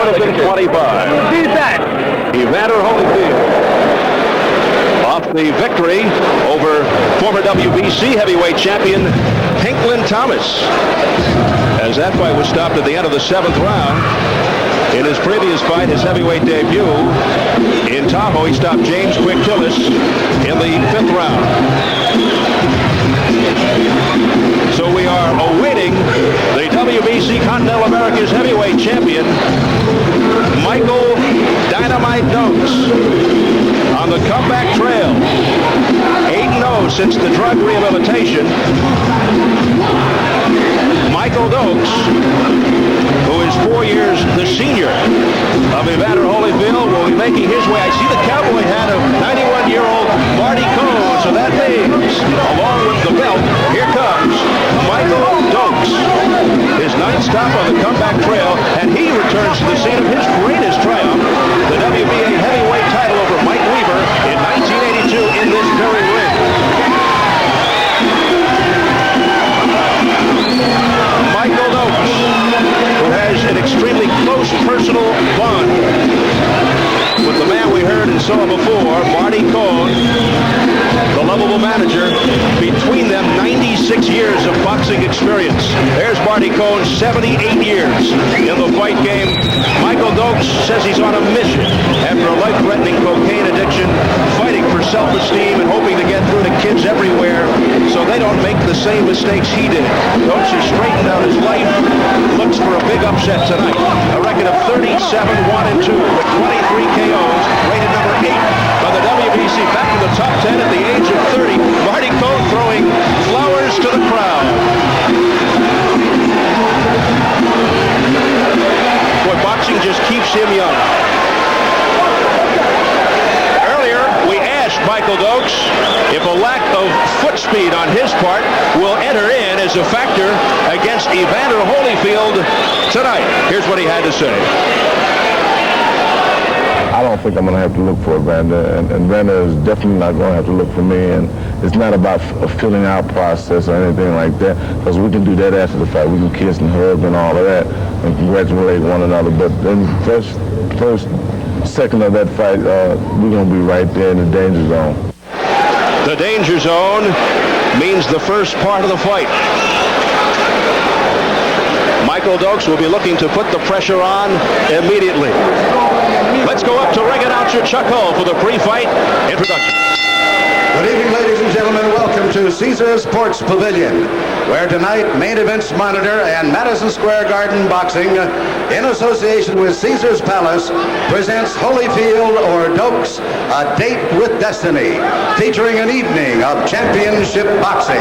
Madison 25. Evander Holyfield off the victory over former WBC heavyweight champion Pinklin Thomas. As that fight was stopped at the end of the 7th round. In his previous fight, his heavyweight debut in Tahoe, he stopped James Quick Tillis in the 5th round. So we are awaiting the WBC Continental America's heavyweight champion, Michael Dynamite Dokes, on the comeback trail. 8-0 since the drug rehabilitation. Michael Dokes, who is 4 years the senior of Evander Holyfield, will be making his way. I see the cowboy hat of 91-year-old Marty Cohn, so that means, along with the belt, here comes Michael Dokes, his 9th stop on the comeback trail, and he returns to the scene of his greatest triumph, the WBA heavyweight title over Mike Weaver in 1982 in this very ring. Michael Dokes, who has an extremely close personal bond with the man we heard and saw before, Marty Cohn, the lovable manager. Between them, 96 years of boxing experience. There's Marty Cohn, 78 years in the fight game. Michael Dokes says he's on a mission after a life-threatening cocaine addiction, fighting for self-esteem and hoping to get through to kids everywhere so they don't make the same mistakes he did. Dokes has straightened out his life, looks for a big upset tonight. A record of 37-1-2 with 23 KOs, rated number 8 by the WBC, back in the top 10 at the age of 30. Marty Cohn throwing flowers to the crowd. Boy, boxing just keeps him young. Earlier, we asked Michael Dokes if a lack of foot speed on his part will enter in as a factor against Evander Holyfield tonight. Here's what he had to say. I don't think I'm going to have to look for Evander, and Evander is definitely not going to have to look for me, and it's not about a filling out process or anything like that, because we can do that after the fight. We can kiss and hug and all of that and congratulate one another, but then first second of that fight, we're going to be right there in the danger zone. The danger zone means the first part of the fight. Michael Dokes will be looking to put the pressure on immediately. Let's go up to ring announcer Chuck Hull for the pre-fight introduction. Good evening, ladies and gentlemen. Welcome to Caesars Sports Pavilion, where tonight Main Events Monitor and Madison Square Garden Boxing, in association with Caesars Palace, presents Holyfield or Dokes, A Date with Destiny, featuring an evening of championship boxing.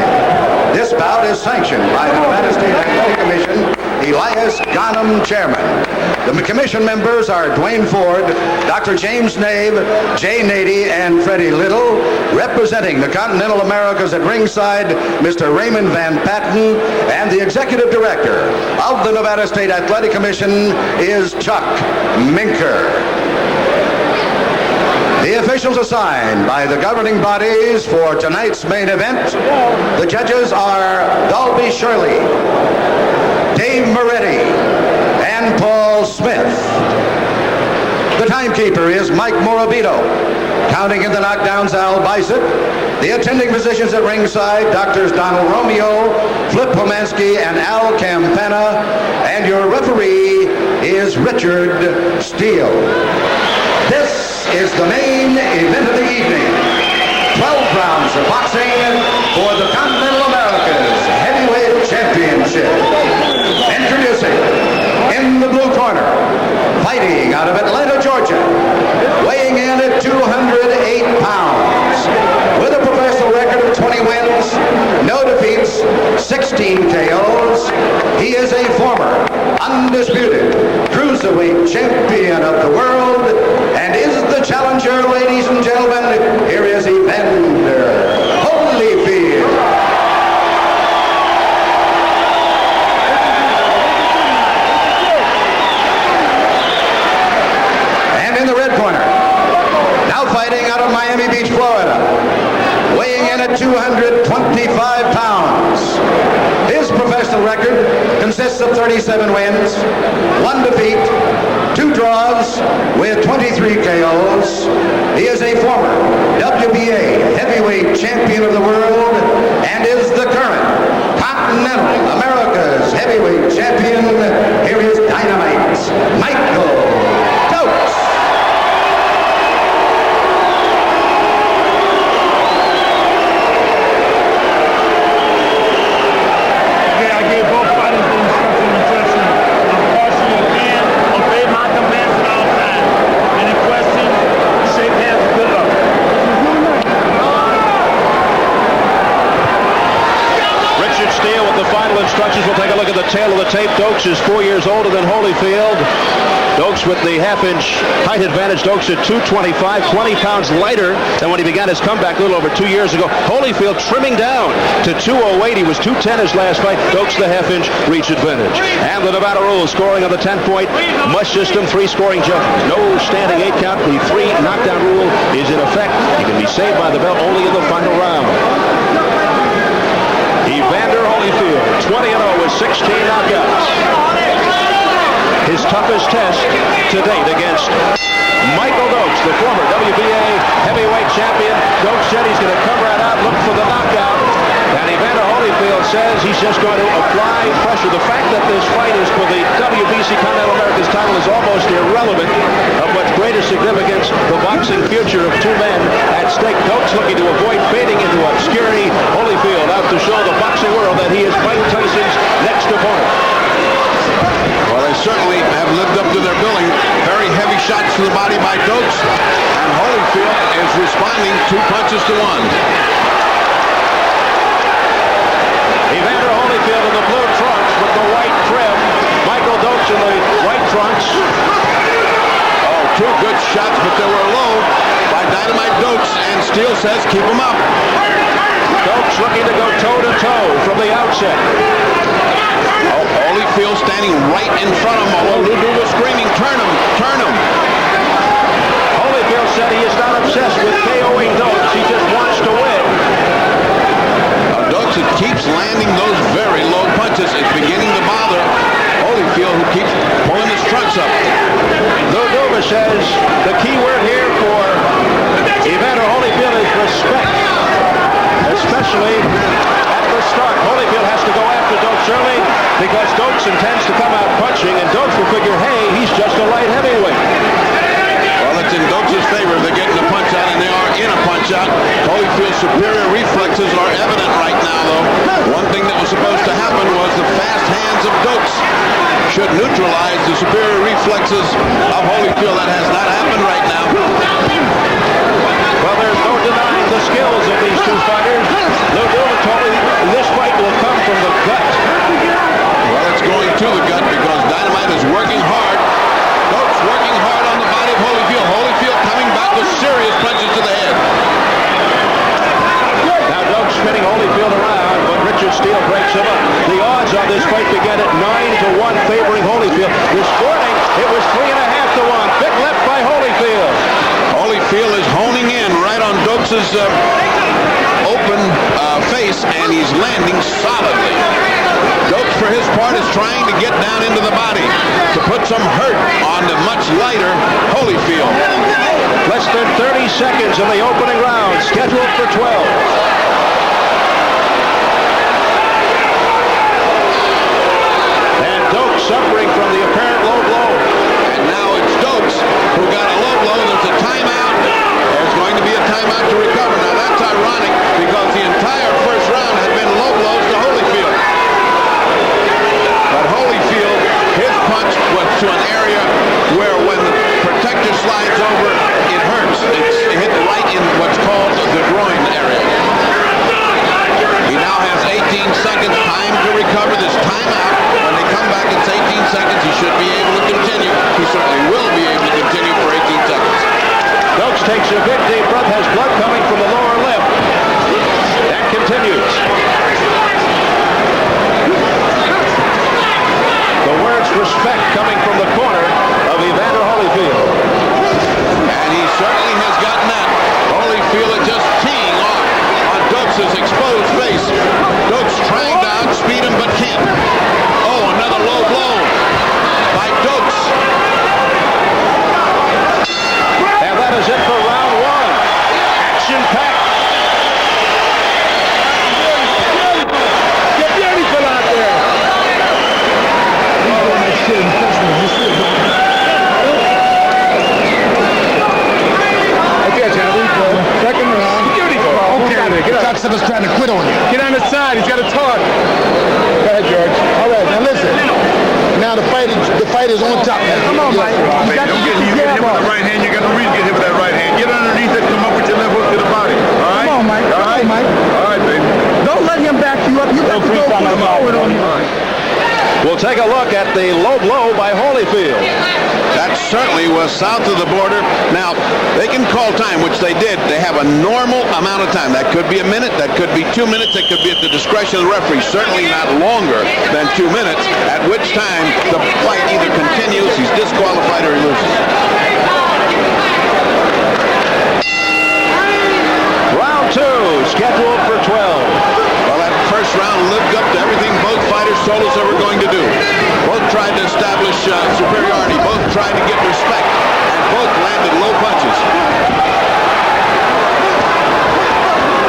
This bout is sanctioned by the Nevada State Athletic Commission, Elias Ghanem, chairman. The commission members are Dwayne Ford, Dr. James Nave, Jay Nady, and Freddie Little. Representing the Continental Americas at ringside, Mr. Raymond Van Patten, and the executive director of the Nevada State Athletic Commission is Chuck Minker. The officials assigned by the governing bodies for tonight's main event, the judges are Dalby Shirley, Dave Moretti, and Paul Smith. The timekeeper is Mike Morabito. Counting in the knockdowns, Al Bicep. The attending physicians at ringside, Doctors Donald Romeo, Flip Pomansky, and Al Campana. And your referee is Richard Steele. This is the main event of the evening. 12 rounds of boxing for the Continental Americas Heavyweight Championship. Introducing, in the blue corner, fighting out of Atlanta, Georgia, weighing in at 208 pounds, with a professional record of 20 wins, no defeats, 16 KOs. He is a former, undisputed cruiserweight champion of the world, and is the challenger, ladies and gentlemen. Here is Evander Holyfield. In the red corner, now fighting out of Miami Beach, Florida, weighing in at 225 pounds. His professional record consists of 37 wins, 1 defeat, 2 draws with 23 KOs. He is a former WBA heavyweight champion of the world and is the current Continental America's heavyweight champion. Here is Dynamite Michael Dokes. I gave both fighters the instruction to touch him. Unfortunately, again, obey my commands at all times. Any questions, shake hands, good luck. Richard Steele with the final instructions. We'll take a look at the tail of the tape. Dokes is 4 years older than Holyfield. Dokes with the half-inch height advantage. Dokes at 225, 20 pounds lighter than when he began his comeback a little over 2 years ago. Holyfield trimming down to 208. He was 210 his last fight. Dokes the half-inch reach advantage. And the Nevada rules scoring on the 10-point mush system. 3 scoring judges. No standing 8 count. The 3 knockdown rule is in effect. He can be saved by the bell only in the final round. Evander Holyfield, 20-0 with 16 knockouts. His toughest test to date against Michael Dokes, the former WBA heavyweight champion. Dokes said he's going to come right out, look for the knockout. And Evander Holyfield says he's just going to apply pressure. The fact that this fight is for the WBC Continental America's title is almost irrelevant of what's greater significance, the boxing future of 2 men at stake. Dokes looking to avoid fading into obscurity. Holyfield out to show the boxing world that he is Mike Tyson's next opponent. Well, they certainly have lived up to their billing. Very heavy shots to the body by Dokes, and Holyfield is responding 2 punches to 1. Evander Holyfield in the blue trunks with the white trim. Michael Dokes in the white trunks. Oh, 2 good shots, but they were low by Dynamite Dokes, and Steele says keep them up. Dokes looking to go toe-to-toe from the outset. Oh, Holyfield standing right in front of him, although Lulu was screaming, turn him, turn him. Holyfield said he is not obsessed with KOing Dokes. He just wants to win. Dokes keeps landing those very low punches. It's beginning to bother Holyfield, who keeps pulling his trunks up. Lulu says the key word here for Evander Holyfield is respect, especially at the start. Holyfield has to go after Dokes early because Dokes intends to come out punching, and Dokes will figure, hey, he's just a light heavyweight. Well, it's in Dokes' favor. They're getting a punch out, and they are in a punch out. Holyfield's superior reflexes are evident right now, though. One thing that was supposed to happen was the fast hands of Dokes should neutralize the superior reflexes of Holyfield. That has not happened right now. Well, there's no denying the skills of these 2 fighters. Lulu told me this fight will come from the gut. Well, it's going to the gut because Dynamite is working hard. Dokes working hard on the body of Holyfield. Holyfield coming back with serious punches to the head. Now Dokes spinning Holyfield around, but Richard Steele breaks him up. The odds on this fight began at 9-1 favoring Holyfield. This morning, it was 3.5-1. Big left by Holyfield. Holyfield is honing in right on Dokes' open face, and he's landing solidly. Dokes, for his part, is trying to get down into the body to put some hurt on the much lighter Holyfield. Less than 30 seconds in the opening round, scheduled for 12. Suffering from the apparent low blow. And now it's Dokes who got a low blow. There's a timeout. There's going to be a timeout to recover. Now that's ironic because the entire first round had been low blows to Holyfield. But Holyfield, his punch was to an area where when the protector slides over, it hurts. It hit right in what's called the groin area. He now has 18 seconds time to recover this timeout. When they come back, it's 18 seconds. He should be able to continue. He certainly will be able to continue for 18 seconds. Dokes takes a big deep breath, has blood coming from the lower lip. That continues. The words respect coming from the corner of Evander Holyfield. And he certainly has gotten that. Holyfield is just teeing off on Dokes' exposed face. Dokes trying to outspeed him, but can't. Oh, another low blow by Dokes. except he's trying to quit on you. Get on the side. He's got a target. Go ahead, George. All right, now listen. Now the fight is on top. Come on, Mike. You got to get You get hit with the right hand, you got no reason to get hit with that right hand. Get underneath it, come up with your left hook to the body. All right? Come on, Mike. All right, Come on, Mike. All right, baby. Don't let him back you up. You got to go forward on him. We'll take a look at the low blow by Holyfield. That certainly was south of the border. Now, they can call time, which they did. They have a normal amount of time. That could be a minute, that could be 2 minutes, that could be at the discretion of the referee. Certainly not longer than 2 minutes, at which time the fight either continues, he's disqualified, or he loses. Round 2, scheduled for 12. Well, that first round lived up to everything both fighters told us they were going to do. Both tried to establish superiority. Both tried to get respect. And both landed low punches.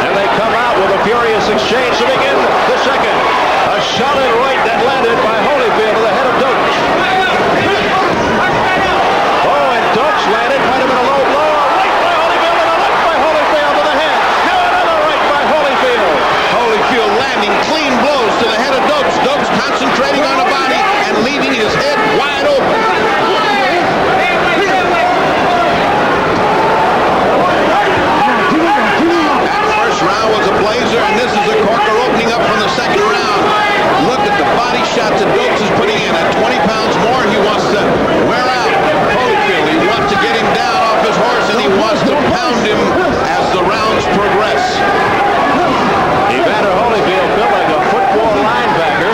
And they come out with a furious exchange to begin the second. A solid right that landed by Holyfield to the head of Dokes. Oh, and Dokes landed. Might have been a low blow. A right by Holyfield and a left by Holyfield to the head. Now another right by Holyfield. Holyfield landing clean blows to the head of Dokes. Dokes concentrating on the body and leaving his head wide open. That first round was a blazer, and this is a corker opening up from the second round. Look at the body shots that Dokes is putting in. At 20 pounds more, he wants to wear out Holyfield. He wants to get him down off his horse, and he wants to pound him as the rounds progress. Evander Holyfield built like a football linebacker,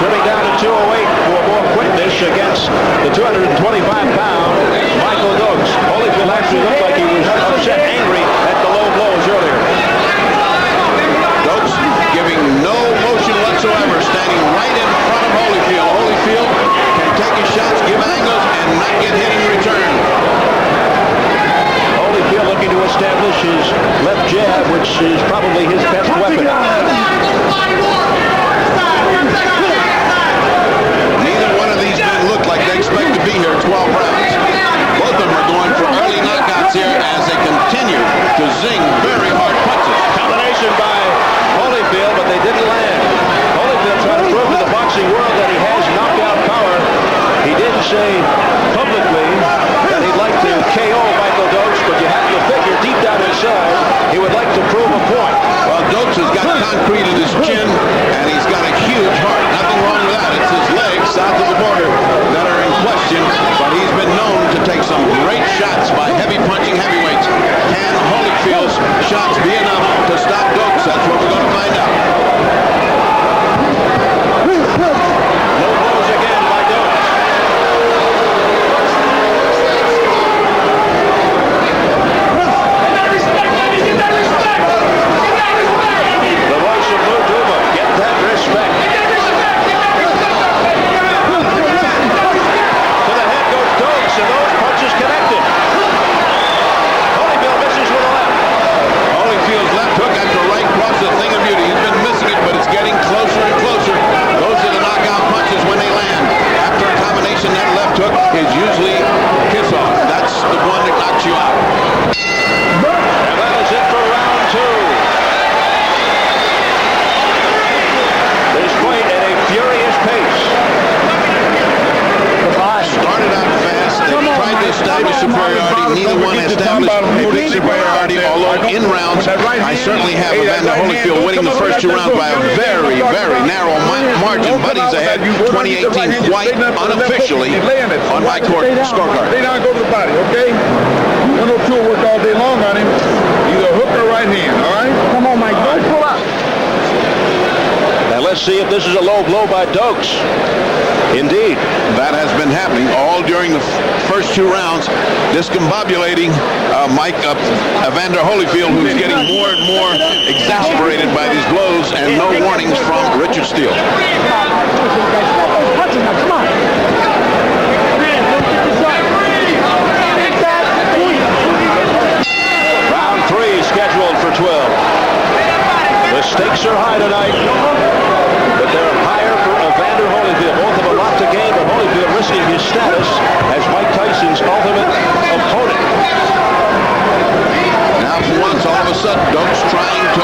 trimming down to 208 for more quickness against the 225-pound Michael Dokes. Holyfield actually looked like he was upset, angry at the low blows earlier. Dokes giving no motion whatsoever, standing right in front of Holyfield. Holyfield can take his shots, give angles, and not get hit in return. Holyfield looking to establish his left jab, which is probably his best weapon. Neither one of these men look like they expect to be here 12 rounds. Both of them are going for early knockouts here as they continue to zing very hard punches. Combination by Holyfield, but they didn't land. Holyfield trying to prove to the boxing world that he has knockout power. He didn't say publicly that he'd like to KO Michael Dokes, but you have to figure deep down inside he would like to prove a point. Well, Dokes has got concrete in his chin, and he's got a huge heart. Nothing wrong with that. It's his legs south of the border that are in question, but he's been known to take some great shots by heavy punching heavyweights. Can Holyfield's shots be enough to stop Dokes? That's what we're going to find out. No blows again by Dokes. The voice of Blue Duva, get that respect. To the head goes Dokes, and those punches connected. Holyfield misses with a left. Holyfield's left hook after right cross is a thing of beauty. He's been missing it, but it's getting closer and closer. Those are the knockout punches when they land. After a combination, that left hook is usually kiss off. That's the one that knocks you out. And that is it for round 2. This fight at a furious pace. Started out fast. They tried to establish superiority. Neither one established a big superiority, although in rounds, I certainly have Evander Holyfield winning the first 2 rounds by a very, very narrow margin. Buddy's ahead 2018 quite unofficially on my court scorecard. Lay down, go to the body, okay? 102 work all day long on him. Either hook or right hand, all right? Come on, Mike. Don't pull up. Now let's see if this is a low blow by Dokes. Indeed. That has been happening all during the first 2 rounds, discombobulating Evander Holyfield, who's getting more and more exasperated by these blows, and no warnings from Richard Steele. Come on. Round 3 scheduled for 12. The stakes are high tonight, but they're higher for Evander Holyfield. Both have a lot to gain, but Holyfield risking his status as Mike Tyson's ultimate opponent. Now for once, all of a sudden, Dokes trying to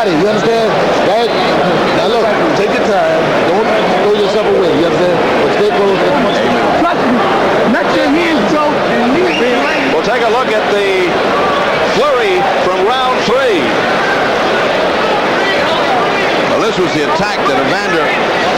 body. You understand? Right? Now look, take your time. Don't throw yourself away. You understand? But stay close as much as you can. Not your hands, Joe. We'll take a look at the flurry from round 3. Well, this was the attack that Evander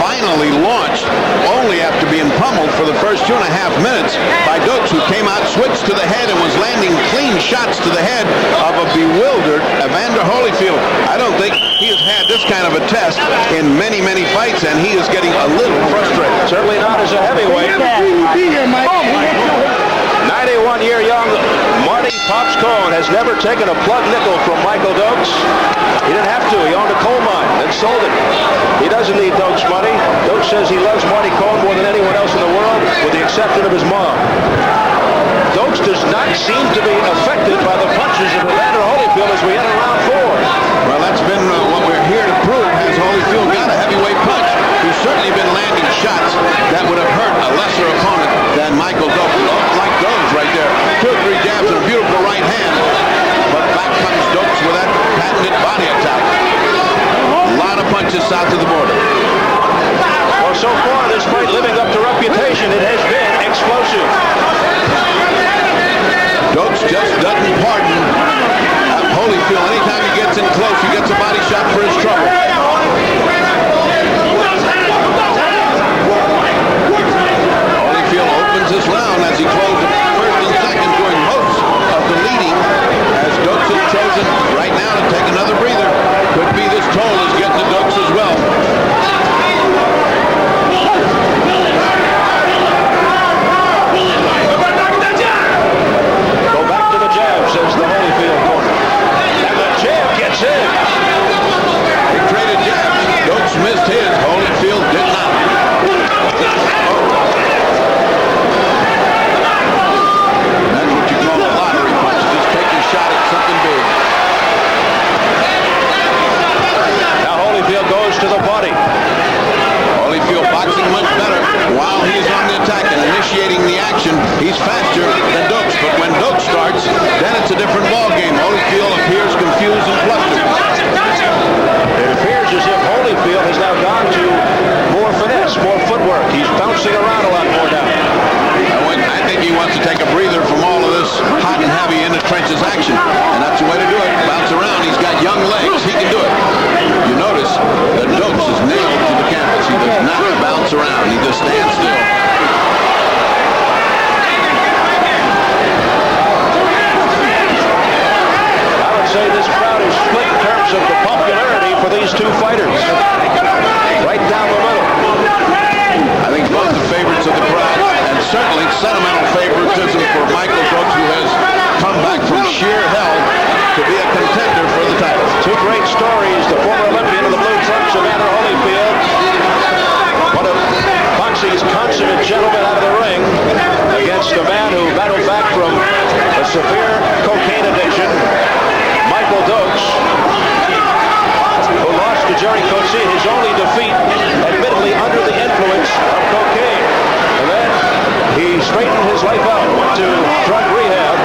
finally launched, only after being pummeled for the first 2.5 minutes by Dokes, who came out, switched to the head, and was landing clean shots to the head of a bewildered Evander Holyfield. I don't think he has had this kind of a test in many, many fights, and he is getting a little frustrated. Certainly not as a heavyweight. 91-year young Marty Pops Cohn has never taken a plug nickel from Michael Dokes. He didn't have to. He owned a coal mine and sold it. He doesn't need Dokes' money. Dokes says he loves Marty Cohn more than anyone else in the world, with the exception of his mom. Dokes does not seem to be affected by the punches of Evander Holyfield as we enter round 4. Well, that's been what we're here to prove. Has Holyfield got a heavyweight punch? He's certainly been landing shots that would have hurt a lesser opponent than Michael Dokes. Like those right there. 2 or 3 jabs and a beautiful right hand. But back comes Dokes with that patented body attack. A lot of punches south of the border. Well, so far this fight, living up to reputation, it has been explosive. Dokes just doesn't pardon Holyfield. Anytime he gets in close, he gets a body shot for his trouble. Holyfield opens his round as he closes first and second, doing most of the leading, as Dokes has chosen right now to take another breather. Could be this toll is getting to Dokes as well. Go back to the jab, says the Holyfield corner. And the jab gets in. He traded jabs. Dokes missed his. Holyfield did not. That's what you call a lottery punch. Just take a shot at something big. Now Holyfield goes to the body. Holyfield boxing much better while he's on the attack and initiating the action. He's faster than Dokes, but when Dokes starts, then it's a different ball game. Holyfield appears confused and flustered. It appears as if Holyfield has now gone to more finesse, more footwork. He's bouncing around a lot more now. I think he wants to take a breather from all of this hot and heavy in the trenches action, and that's the way to do it. Bounce around. He's got young legs. He can do it. You notice that Dokes is nailed to the canvas. He does not bounce around. He just stands still. I would say this crowd is split in terms of the popularity for these two fighters. Right down the middle. I think both the favorites of the crowd, and certainly sentimental favoritism for Michael Dokes, who has come back from sheer hell to be a contender for the title. Two great stories. The former Olympian of the Blue Trunks, Evander Holyfield, one of boxing's consummate gentlemen out of the ring, against a man who battled back from a severe cocaine addiction, Michael Dokes, who lost to Jerry Coetzee in his only defeat, admittedly under the influence of cocaine. And then he straightened his life out, went to drug rehab,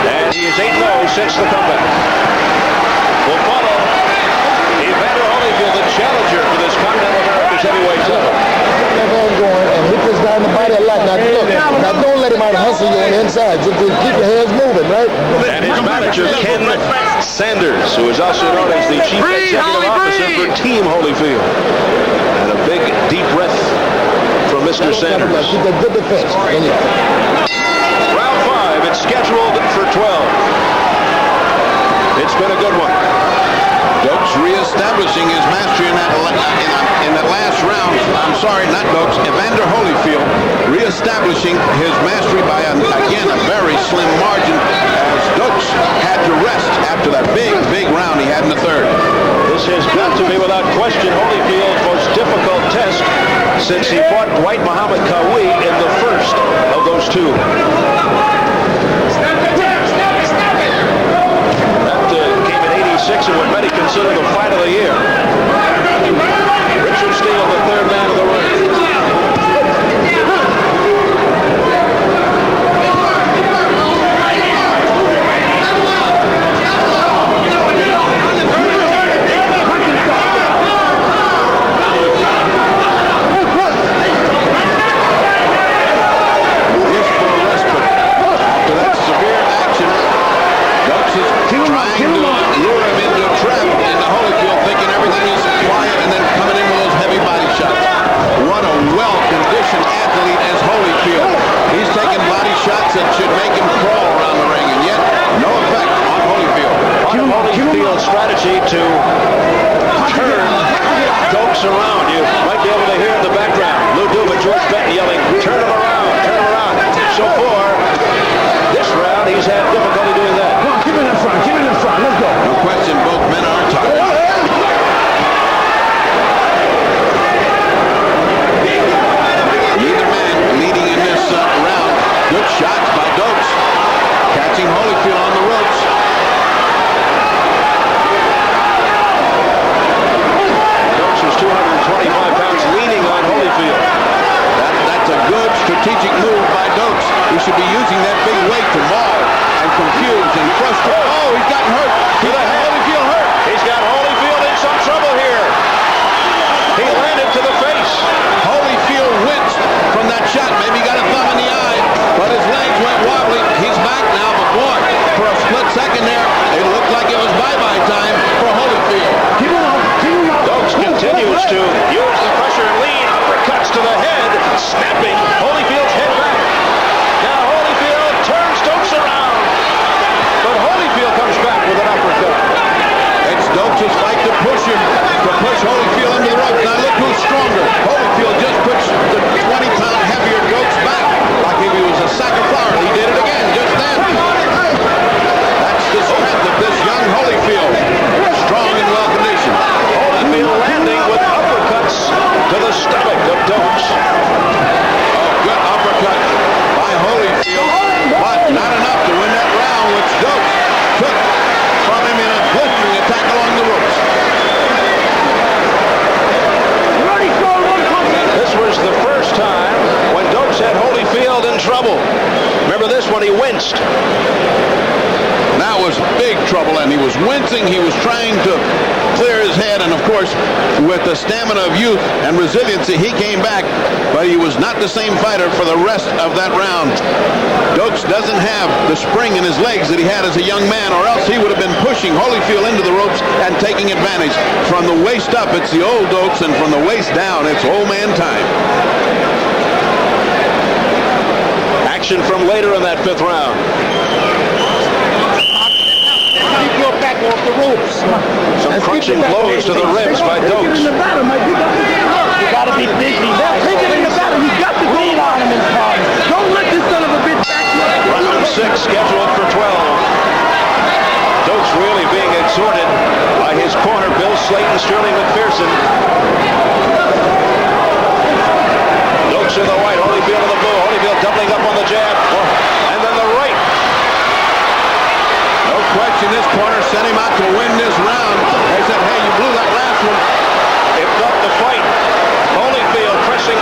and he is 8-0 since the comeback. Will follow Evander Holyfield, the challenger for this Continental America's heavyweight title. And hit this guy in the body a lot. Now look, now don't let him out hustle you on the inside. Just keep your hands moving, right? And his manager, Ken Sanders, who is also known as the Chief Executive Officer for Team Holyfield. And a big, deep breath from Mr. Sanders. Keep a good defense. Round 5, it's scheduled for 12. It's been a good one. Dokes reestablishing his mastery in that last round. I'm sorry, not Dokes. Evander Holyfield reestablishing his mastery by, again, a very slim margin, as Dokes had to rest after that big round he had in the third. This has got to be, without question, Holyfield's most difficult test since he fought Dwight Muhammad Qawi in the first of those two. Came in '86 and what many consider the fight of the year. Richard Steele, the third man of the ring. snapping Holyfield's head back. Now Holyfield turns Dokes around. But Holyfield comes back with an uppercut. It's Dokes' fight to push him, to push Holyfield into the ropes. Now look who's stronger. Holyfield just puts the 20-pound heavier Dokes back like if he was a sack of flour. He did it again just then. That's the strength of this young Holyfield. Strong and well-conditioned. Holyfield landing with uppercuts to the stomach of Dokes. Oh, good uppercut by Holyfield, but not enough to win that round, which Dokes took from him in a blistering attack along the ropes. This was the first time when Dokes had Holyfield in trouble. Remember this one, he winced. That was big trouble, and he was wincing. He was trying to clear his head, and of course, with the stamina of youth and resiliency, he came back, but he was not the same fighter for the rest of that round. Dokes doesn't have the spring in his legs that he had as a young man, or else he would have been pushing Holyfield into the ropes and taking advantage. From the waist up, it's the old Dokes, and from the waist down, it's old man time. Action from later in that fifth round. Back off the ropes. Some crunching blows to the ribs by Dokes. You gotta be busy. Take it in the battle. You got to lean on him in time. Don't let this son of a bitch back you up. Round 6 scheduled for 12. Dokes really being exhorted by his corner, Bill Slayton, Sterling McPherson. Dokes in the white, Holyfield in the blue. Holyfield doubling up on the jab. And then the right. No question, this corner sent him out to win this round. They said, hey, you blew that last one. If not the fight, Holyfield pressing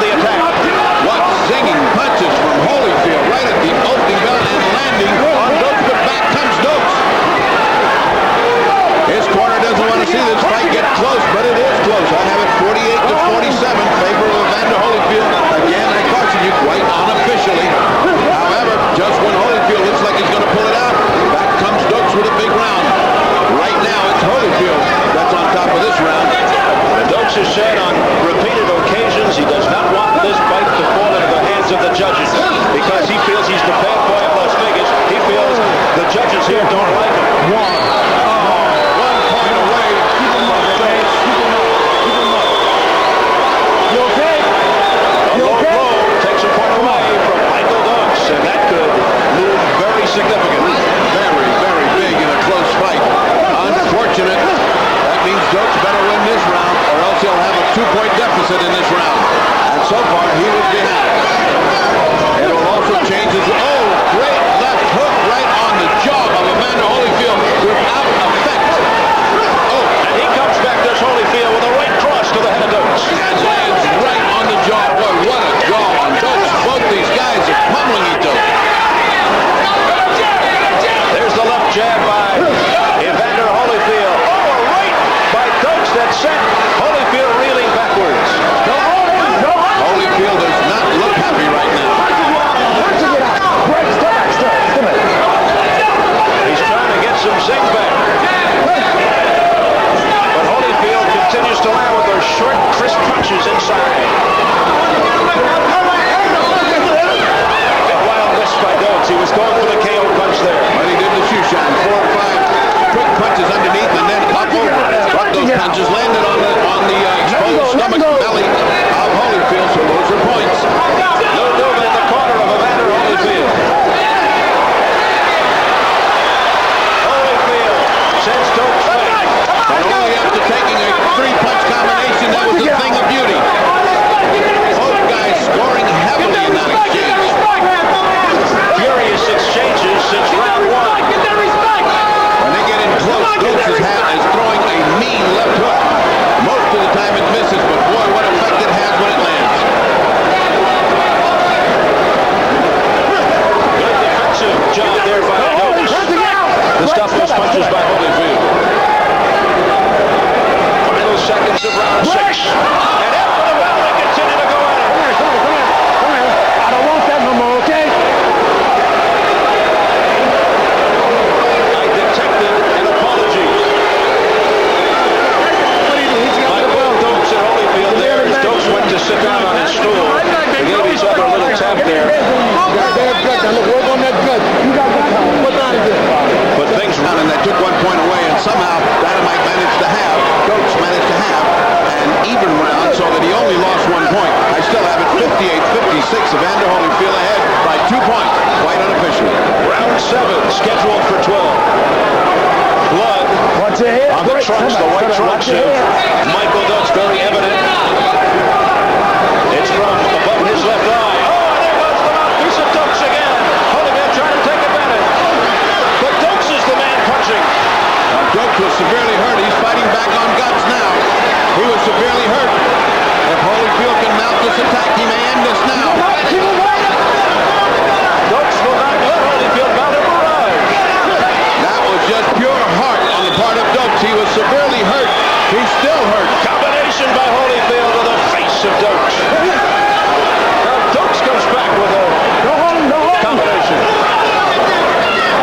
there. Work on that gut. What line is it? But things run, and they took 1 point away, and somehow Dynamite managed to have, Dokes managed to have an even round so that he only lost 1 point. I still have it 58-56. Evander Holyfield ahead by 2 points. Quite unofficial. Round 7 scheduled for 12. Blood on the trunks, the white trunks of Michael Dokes, very evident. It's from above his left eye. Oh, and there goes the mouthpiece of Dokes again. Holyfield trying to take advantage. But Dokes is the man punching. Dokes was severely hurt. He's fighting back on guts now. He was severely hurt. If Holyfield can mount this attack, he may end this now. Dokes will not let Holyfield mount a barrage. That was just pure heart on the part of Dokes. He was severely hurt. He's still hurt. Combination by Holyfield to the face of Dokes. Now Dokes comes back with a combination.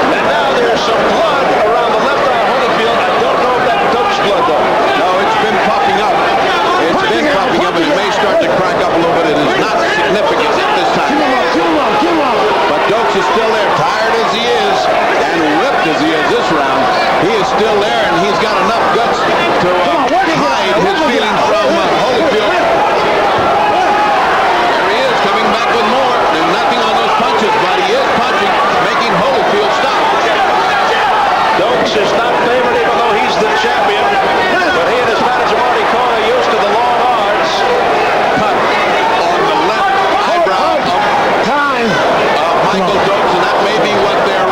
And now there's some blood around the left eye of Holyfield. I don't know if that's Dokes blood though. No, it's been popping up. It's been popping up, and it may start to crack up a little bit. It is not significant at this time. But Dokes is still there, tired as he is, and whipped as he is this round. He is still there, and he's got enough guts to hide his feelings from Holyfield. There he is, coming back with more. There's nothing on those punches, but he is punching, making Holyfield stop. Dokes is not favored even though he's the champion. But he and his manager Marty Cohn are used to the long odds. Cut on the left eyebrow of Michael Dokes, and that may be what they're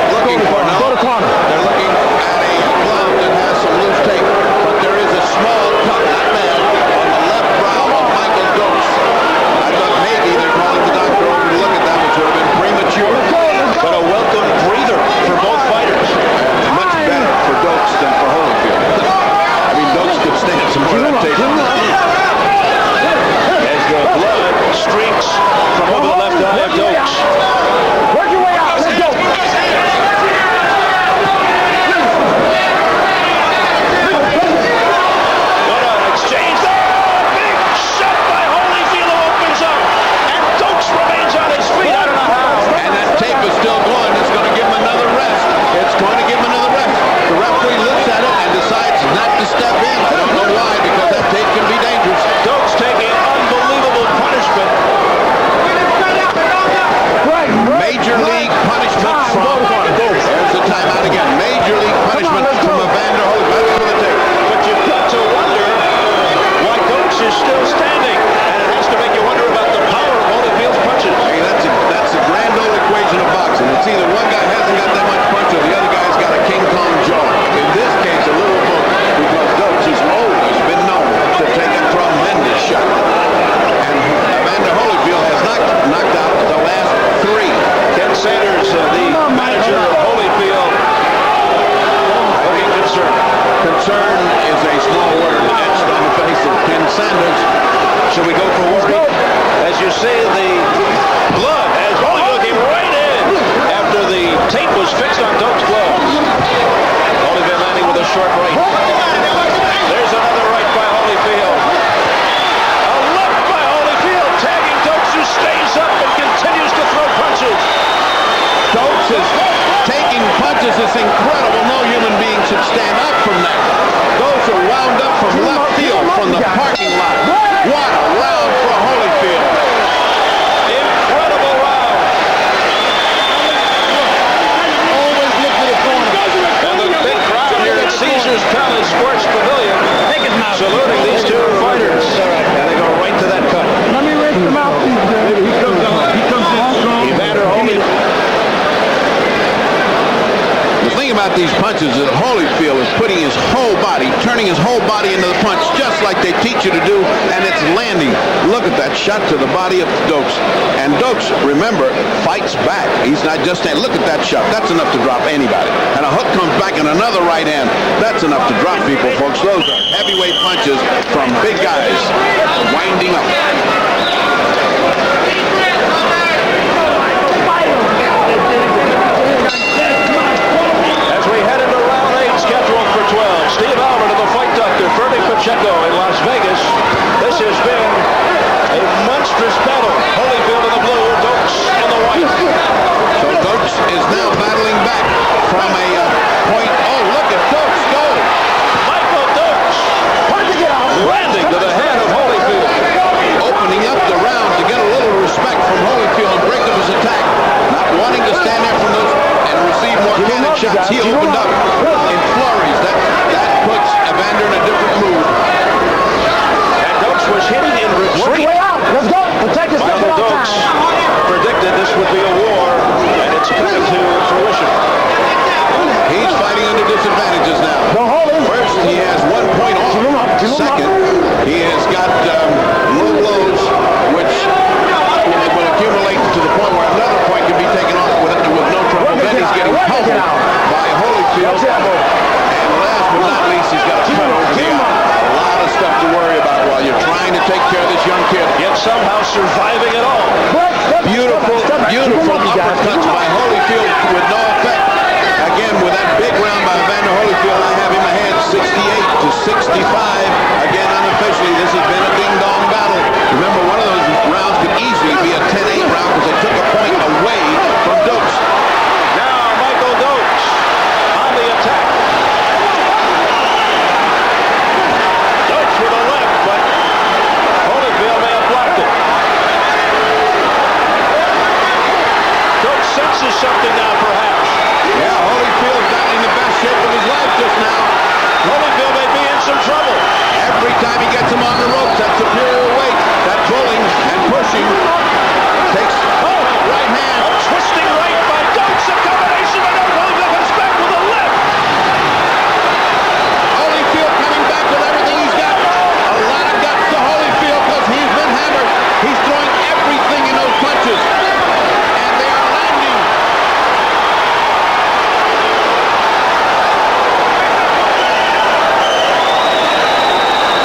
looking for. No, they're looking at a glove that has some loose tape, but there is a small cut, not bad, on the left brow of Michael Dokes. I thought maybe they're calling the doctor over to look at that, which would have been premature. But a welcome breather for both fighters. Much better for Dokes than for Holyfield. I mean, Dokes could stand some more of that tape. As the blood streaks from over the left eye of Dokes. Work your way out. Let's go. What an exchange. Oh, big shot by Holyfield who opens up. And Dokes remains on his feet. I don't know how. And that tape is still going. It's going to give him another rest. It's going to give him another rest. The referee looks at it and decides not to step in. I don't know why, because that tape can be dangerous. Dokes taking unbelievable punishment. Major league punishment from... There's the timeout again. Major league punishment from Evander Holyfield. That's for the tape. But you've got to wonder why Dokes is still standing. And it has to make you wonder about the power of Holyfield's punches. Hey, that's a grand old equation of boxing. It's either one guy hasn't got that much punch or the other guy's got a King Kong jaw. In this case, a little both, because Dokes has always been known to take a tremendous shot. And Evander Holyfield has knocked out the last 3. Ken Sanders, the manager of Holyfield, looking concerned. Concern is a small word etched on the face of Ken Sanders. Should we go for war? As you see, the blood as Holyfield came right in after the tape was fixed on Dokes' gloves. Holyfield landing with a short right. There's another right by Holyfield. A left by Holyfield, tagging Dokes, who stays up and continues to throw punches. Dokes is taking punches. It's incredible. No human being should stand up from that. Those are wound up from left field, from the parking lot. What a round for Holyfield. Incredible round. Always look to the corner. And the big crowd here at Caesars Palace Sports Pavilion saluting these two fighters. And they go right to that cut. Let me rinse them out. He comes in strong. Evander Holyfield. The thing about these punches is that Holyfield is putting his whole body, turning his whole body into the punch, just like they teach you to do, and it's landing. Look at that shot to the body of Dokes. And Dokes, remember, fights back. He's not just saying, look at that shot. That's enough to drop anybody. And a hook comes back and another right hand. That's enough to drop people, folks. Those are heavyweight punches from big guys winding up. As we head into round 8, scheduled for 12. Steve Albert and the fight doctor, Ferdy Pacheco in Las Vegas. This has been a monstrous battle. Holyfield in the blue, Holyfield's elbow. And last but not least, he's got a cut over the eye. A lot of stuff to worry about while you're trying to take care of this young kid. Yet somehow surviving it all. Beautiful uppercuts by Holyfield with no effect. Again, with that big round by Evander Holyfield, I have him ahead 68-65. Again, unofficially, this has been a ding-dong battle. Remember, one of those rounds could easily be a 10-8 round because they took a point away from Dokes. Now Michael Dokes on the attack. Dokes with a left, but Holyfield may have blocked it. Dokes senses something now, perhaps. Yeah, Holyfield's not in the best shape of his life just now. Holyfield may be in some trouble. Every time he gets him on the ropes, that superior weight, that pulling and pushing takes right hand. A twisting right by Dokes. A combination of Holyfield comes back with a left. Holyfield coming back with everything he's got. A lot of guts to Holyfield because he's been hammered. He's throwing everything in those punches. And they are landing.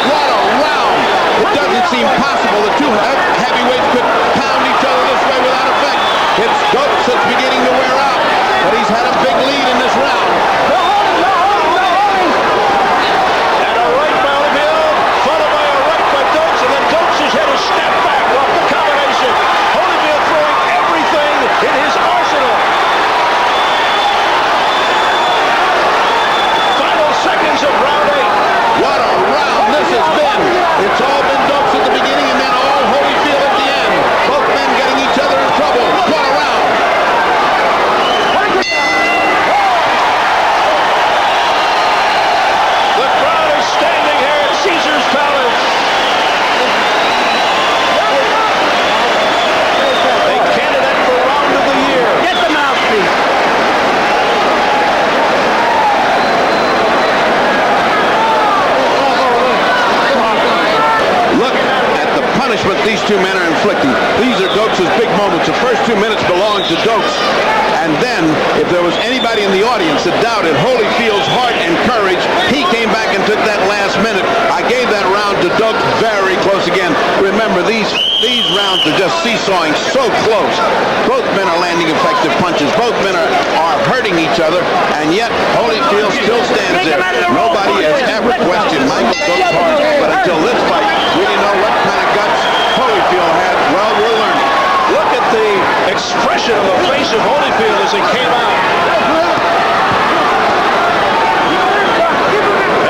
What a round. It doesn't seem possible the two heavyweights could pound each other this way without effect. It's Dokes that's beginning to wear out, but he's had a big lead in this round. And a right by Holyfield, followed by a right by Dokes, and then Dokes has had a step back off the combination. Holyfield throwing everything in his arsenal. Final seconds of round 8. What a round this has been. It's all been Dokes at the beginning and then all Holyfield at the end. Both men getting each other in trouble. What a round. The crowd is standing here at Caesar's Palace. A candidate for round of the year. Get the mouthpiece. Look at the punishment these two men are inflicting. These are Dokes' big moments. The first 2 minutes belonged to Dokes. And then, if there was anybody in the audience that doubted Holyfield's heart and courage, he came back and took that last minute. I gave that round to Dokes very close again. Remember, these rounds are just seesawing so close. Both men are landing effective punches. Both men are hurting each other, and yet Holyfield still stands there. Nobody has ever questioned Michael Dokes' heart, but until this fight, we didn't know what kind of guts Holyfield had. Well, we're learning. Look at the expression on the face of Holyfield as he came out.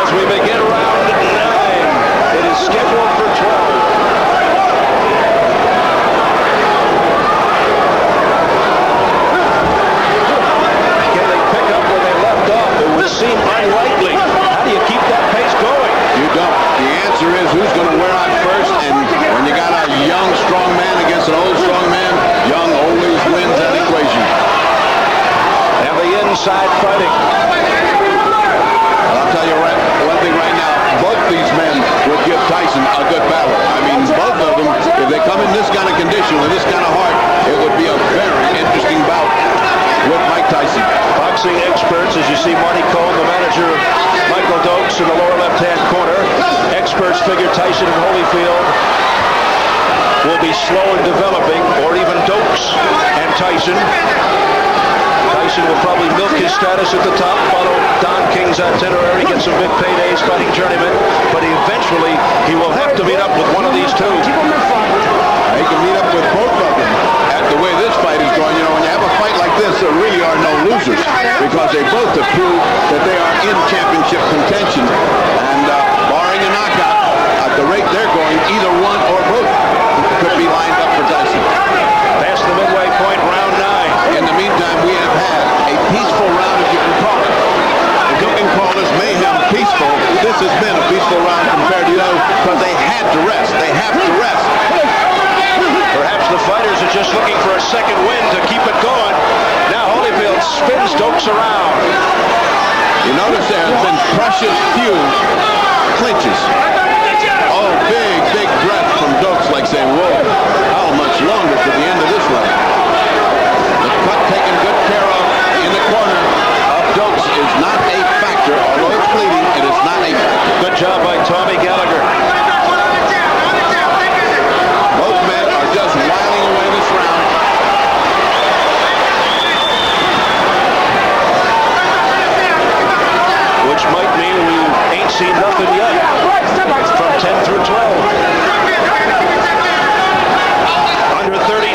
As we begin round 9, it is scheduled for 12. Can they pick up where they left off? It would seem unlikely. How do you keep that pace going? You don't. The answer is who's going to wear out first, and when you got a young, strong man against an old, strong man, young always wins that equation. And the inside fighting. I'll tell you one thing right now, both these men would give Tyson a good battle. I mean, both of them, if they come in this kind of condition with this kind of heart, it would be a very interesting bout with Mike Tyson. Boxing experts, as you see Marty Cohn, the manager of Michael Dokes in the lower left-hand corner. Experts figure Tyson and Holyfield will be slow in developing, or even Dokes and Tyson. Tyson will probably milk his status at the top, follow Don King's itinerary, get some big paydays fighting journeymen, but eventually he will have to meet up with one of these two. He can meet up with both of them. At the way this fight is going, you know, when you have a fight like this, there really are no losers because they both have proved that they are in championship contention. And barring a knockout, at the rate they're going, either one or both could be lined up for Tyson. Past the midway point, round 9. In the meantime, we have had a peaceful round, if you can call it. If you can call this mayhem peaceful, this has been a peaceful round compared to the other because they had to rest. They have to rest. Perhaps the fighters are just looking for a second win to keep it going. Now Holyfield spins Dokes around. You notice there have been precious few clinches. Oh, big breath from Dokes, like saying, whoa, how much longer to the end of this round? The cut taken good care of in the corner of Dokes is not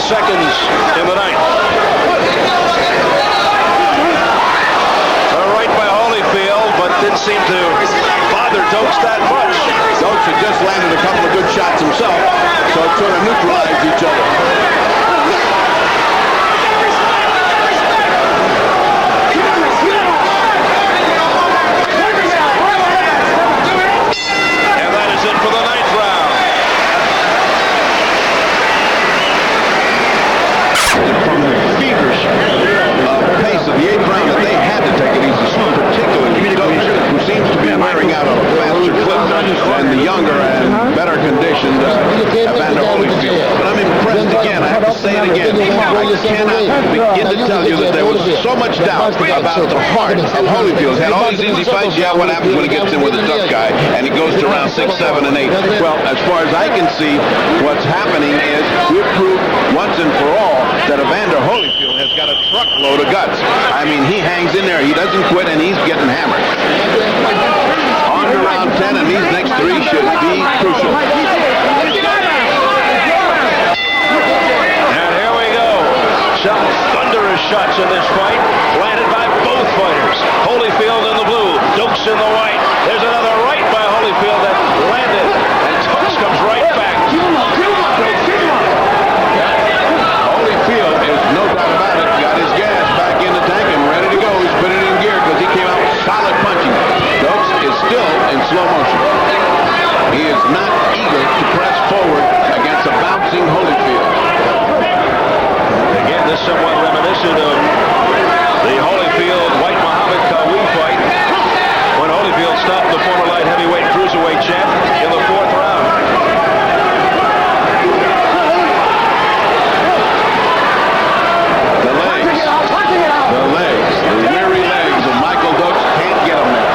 seconds in the ninth. A right by Holyfield, but didn't seem to bother Dokes that much. Dokes had just landed a couple of good shots himself, so it sort of neutralized each other. And that is it for the ninth round. From the feverish pace of the eighth round that they had to take it easy, particularly Dokes, who seems to be wearing out on a faster clip than the younger and better conditioned Evander Holyfield. But I'm impressed again. I have to say it again. I cannot begin to tell you that there was so much doubt about the heart of Holyfield. He had all these easy fights. Yeah, what happens when he gets in with a tough guy and he goes to round 6, 7, and 8? Well, as far as I can see, what's happening is we've proved once and for all that Evander Holyfield has got a truckload of guts. I mean, he hangs in there. He doesn't quit, and he's getting hammered. On to round 10, and these next 3 should be crucial. And here we go. Some thunderous shots in this fight, landed by both fighters. Holyfield in the blue, Dokes in the white. There's another right by Holyfield that landed, and Dokes comes right back. Holyfield is no doubt about it. Got his gas back in the tank and ready to go. He's put it in gear because he came out with solid punching. Dokes is still in slow motion. He is not eager to press forward against a bouncing Holyfield. Again, this somewhat reminiscent of the Holyfield-White Muhammad Kawi fight when Holyfield stopped the former light heavyweight cruiserweight champ in the 4th round. The weary legs of Michael Dokes can't get him there.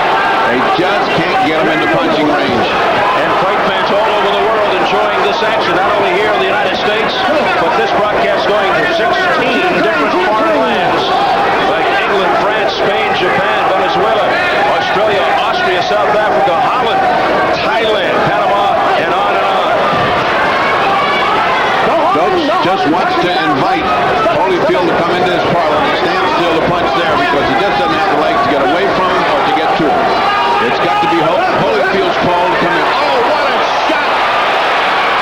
They just can't get him into punching range. And fight fans all over the world enjoying this action, not only here in the United States, but this broadcast going to 16 different foreign lands, like England, France, Spain, Japan, Venezuela, Australia, Austria, South Africa, Holland, Thailand, Panama, and on and on. Dokes just wants to invite Holyfield to come into this parlor and stand still to punch there because he just doesn't have the legs to get away from him or to get to him. It's got to be Holyfield's call to come in. Oh, what a shot!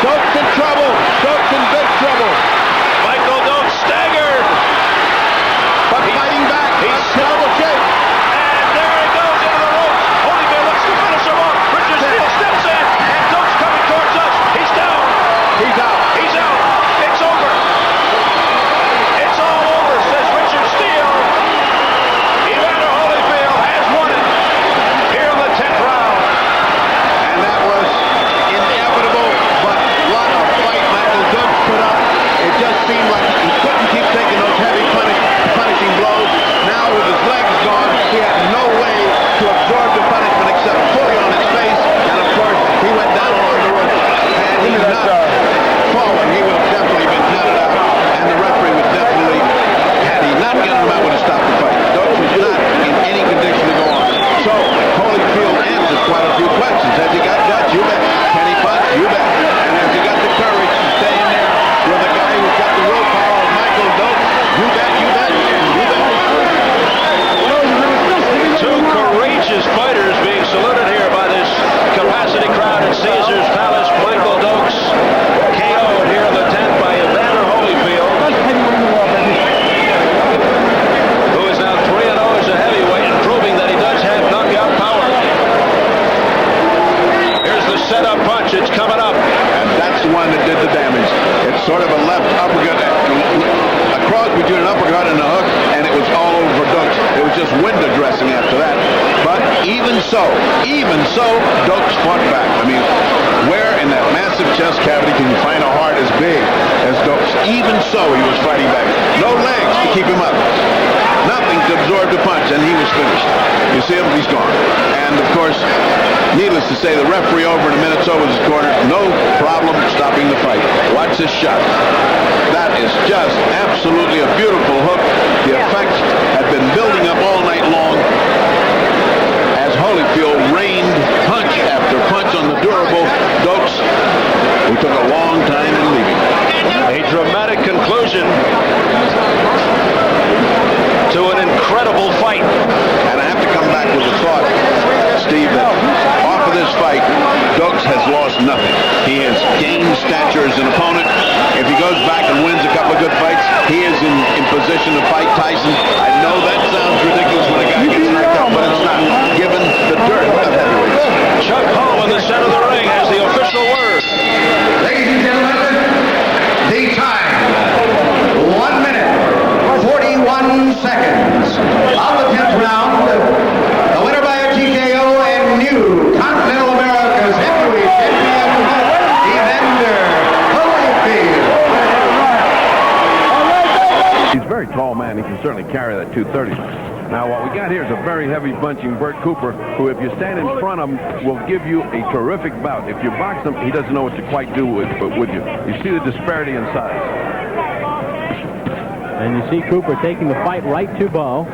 Dokes in trouble! Dokes in big trouble! Michael Dokes staggered! But fighting back. He's terrible shape. And there he goes into the ropes. Holyfield looks to finish him off. Richard Steele steps in, and Dokes coming towards us. He's down. He's out. He's out. It's over. It's all over, says Richard Steele. Evander Holyfield has won it here in the 10th round. And that was inevitable, but what a fight Michael Dokes put up. It just seemed like he couldn't keep taking those heavy punishing blows. Now with his legs gone, he had no way to absorb the punishment except fully on his face. And of course, he went down along the rope. Had he not fallen, he would have definitely been counted out. And the referee would definitely, had he not gotten him out, would have stopped the fight. Dokes was not in any condition to go on. So, Holyfield answers quite a few questions. Has he got guts? You bet. Can he punch? You bet. And has he got the courage to stay in there with a guy who's got the willpower of Michael Dokes? You bet, you bet, you bet. Two courageous fighters being saluted here by this capacity crowd at Caesars Palace. Michael Dokes KO'd here in the 10th by Evander Holyfield, who is now 3-0 as a heavyweight and proving that he does have knockout power. Here's the setup punch. It's coming up. And that's the one that did the damage. It's sort of a left uppercut, a cross between an uppercut and a hook, and it was all over Dokes. It was just window dressing after that. But even so, Dokes fought back. I mean, where in that massive chest cavity can you find a heart as big as Dokes? Even so, he was fighting back. No legs to keep him up. Nothing to absorb the punch, and he was finished. You see him? He's gone. And, of course, needless to say, the referee over in a minute so was his corner. No problem stopping the fight. Watch this shot. That is just absolutely a beautiful hook. The effect had been building up all night long as Holyfield rained punch after punch on the durable Dokes, who took a long time in leaving. A dramatic conclusion. incredible fight. And I have to come back with a thought, Steve, that off of this fight, Dokes has lost nothing. He has gained stature as an opponent. If he goes back and wins a couple of good fights, he is in position to fight Tyson. I know that sounds ridiculous when a guy gets knocked out, but it's not, given the dirt of heavyweights. Chuck Hull in the center of the ring has the official word. Ladies and gentlemen, the time, 1 minute, 41 seconds of the 10th round. The winner by a TKO and new Continental America's heavyweight champion, Evander Holyfield. He's a very tall man. He can certainly carry that 230. Now, what we got here is a very heavy punching Bert Cooper, who, if you stand in front of him, will give you a terrific bout. If you box him, he doesn't know what to quite do with you. You see the disparity in size. And you see Cooper taking the fight right to Bo.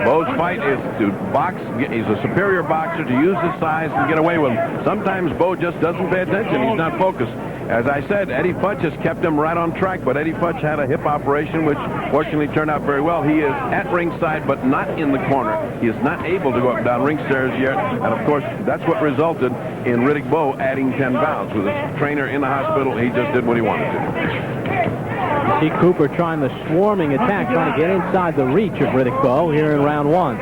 Bo's fight is to box. He's a superior boxer, to use his size and get away with him. Sometimes Bo just doesn't pay attention. He's not focused. As I said, Eddie Futch has kept him right on track, but Eddie Futch had a hip operation, which fortunately turned out very well. He is at ringside, but not in the corner. He is not able to go up and down ring stairs yet. And, of course, that's what resulted in Riddick Bowe adding 10 pounds. With his trainer in the hospital, he just did what he wanted to. You see Cooper trying the swarming attack, trying to get inside the reach of Riddick Bowe here in round 1.